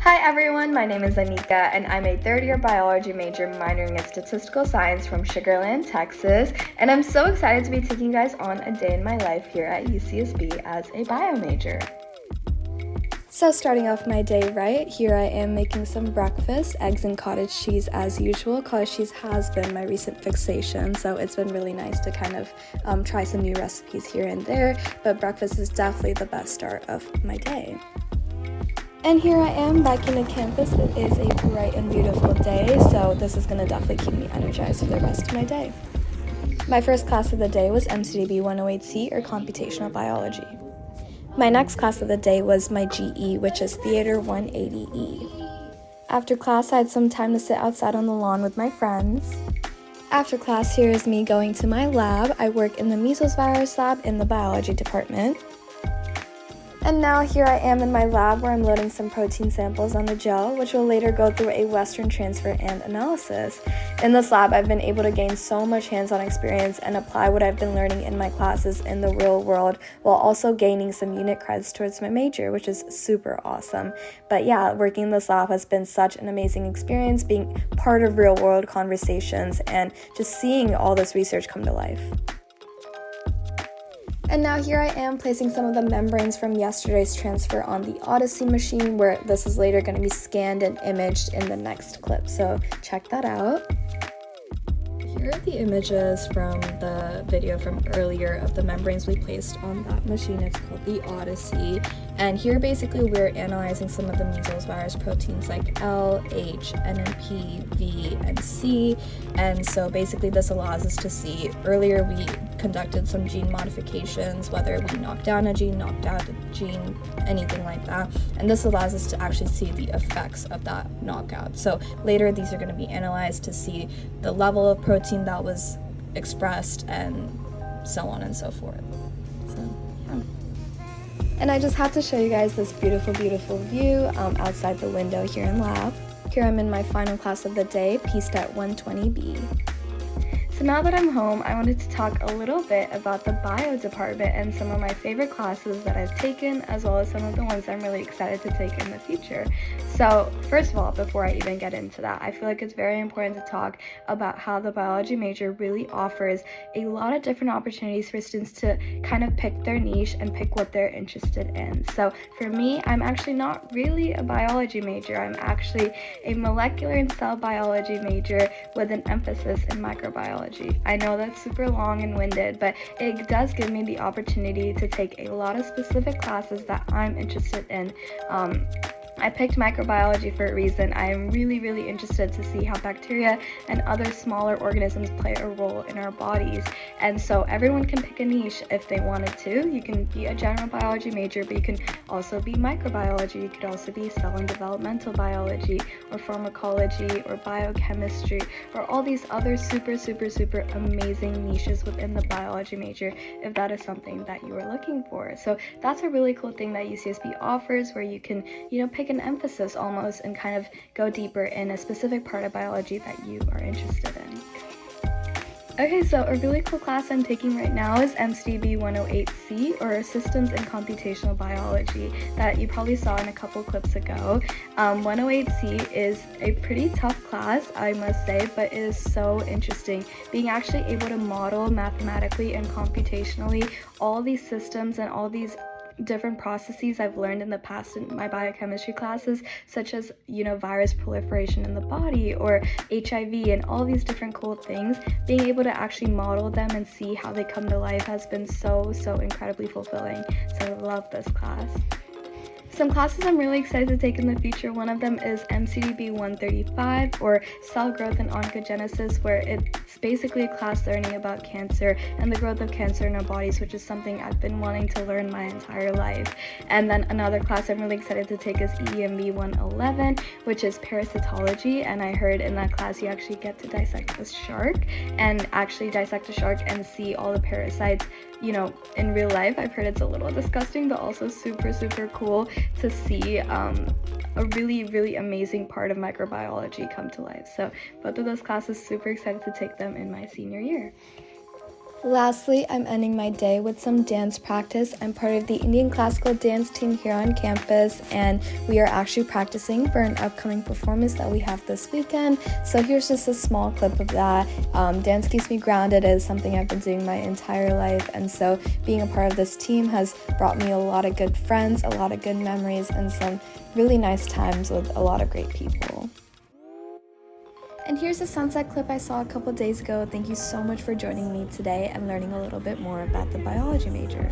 Hi everyone, my name is Anika and I'm a third-year biology major minoring in statistical science from Sugar Land, Texas, and I'm so excited to be taking you guys on a day in my life here at UCSB as a bio major. So starting off my day right, here I am making some breakfast, eggs and cottage cheese as usual. Cottage cheese has been my recent fixation, so it's been really nice to kind of try some new recipes here and there, but breakfast is definitely the best start of my day. And here I am back in the campus. It is a bright and beautiful day, so this is going to definitely keep me energized for the rest of my day. My first class of the day was MCDB 108C, or Computational Biology. My next class of the day was my GE, which is Theater 180E. After class, I had some time to sit outside on the lawn with my friends. After class, here is me going to my lab. I work in the measles virus lab in the biology department. And now here I am in my lab where I'm loading some protein samples on the gel, which will later go through a Western transfer and analysis. In this lab, I've been able to gain so much hands-on experience and apply what I've been learning in my classes in the real world, while also gaining some unit credits towards my major, which is super awesome. But yeah, working in this lab has been such an amazing experience, being part of real-world conversations and just seeing all this research come to life. And now here I am placing some of the membranes from yesterday's transfer on the Odyssey machine, where this is later going to be scanned and imaged in the next clip. So check that out. Here are the images from the video from earlier of the membranes we placed on that machine. It's called the Odyssey. And here basically we're analyzing some of the measles virus proteins like L, H, NMP, V, and C. And so basically this allows us to see, earlier we conducted some gene modifications, whether we knocked down a gene, knocked out a gene, anything like that. And this allows us to actually see the effects of that knockout. So later these are going to be analyzed to see the level of protein that was expressed and so on and so forth. So, yeah. And I just had to show you guys this beautiful, beautiful view outside the window here in lab. Here I'm in my final class of the day, PSTET 120B. So now that I'm home, I wanted to talk a little bit about the bio department and some of my favorite classes that I've taken, as well as some of the ones I'm really excited to take in the future. So first of all, before I even get into that, I feel like it's very important to talk about how the biology major really offers a lot of different opportunities for students to kind of pick their niche and pick what they're interested in. So for me, I'm actually not really a biology major. I'm actually a molecular and cell biology major with an emphasis in microbiology. I know that's super long and winded, but it does give me the opportunity to take a lot of specific classes that I'm interested in. I picked microbiology for a reason. I am really, really interested to see how bacteria and other smaller organisms play a role in our bodies. And so everyone can pick a niche if they wanted to. You can be a general biology major, but you can also be microbiology. You could also be cell and developmental biology, or pharmacology, or biochemistry, or all these other super, super, super amazing niches within the biology major, if that is something that you are looking for. So that's a really cool thing that UCSB offers, where you can, pick an emphasis almost and kind of go deeper in a specific part of biology that you are interested in. Okay, so a really cool class I'm taking right now is MCDB 108C, or Systems and Computational Biology, that you probably saw in a couple clips ago. 108C is a pretty tough class, I must say, but it is so interesting. Being actually able to model mathematically and computationally all these systems and all these different processes I've learned in the past in my biochemistry classes, such as, virus proliferation in the body or HIV and all these different cool things. Being able to actually model them and see how they come to life has been so, so incredibly fulfilling. So I love this class. Some classes I'm really excited to take in the future, one of them is MCDB 135, or Cell Growth and Oncogenesis, where it's basically a class learning about cancer and the growth of cancer in our bodies, which is something I've been wanting to learn my entire life. And then another class I'm really excited to take is EMB 111, which is parasitology, and I heard in that class you actually get to dissect a shark and see all the parasites in real life. I've heard it's a little disgusting, but also super, super cool to see a really, really amazing part of microbiology come to life. So both of those classes, super excited to take them in my senior year. Lastly, I'm ending my day with some dance practice. I'm part of the Indian classical dance team here on campus, and we are actually practicing for an upcoming performance that we have this weekend. So here's just a small clip of that. Dance keeps me grounded. It is something I've been doing my entire life, and so being a part of this team has brought me a lot of good friends, a lot of good memories, and some really nice times with a lot of great people. And here's a sunset clip I saw a couple days ago. Thank you so much for joining me today and learning a little bit more about the biology major.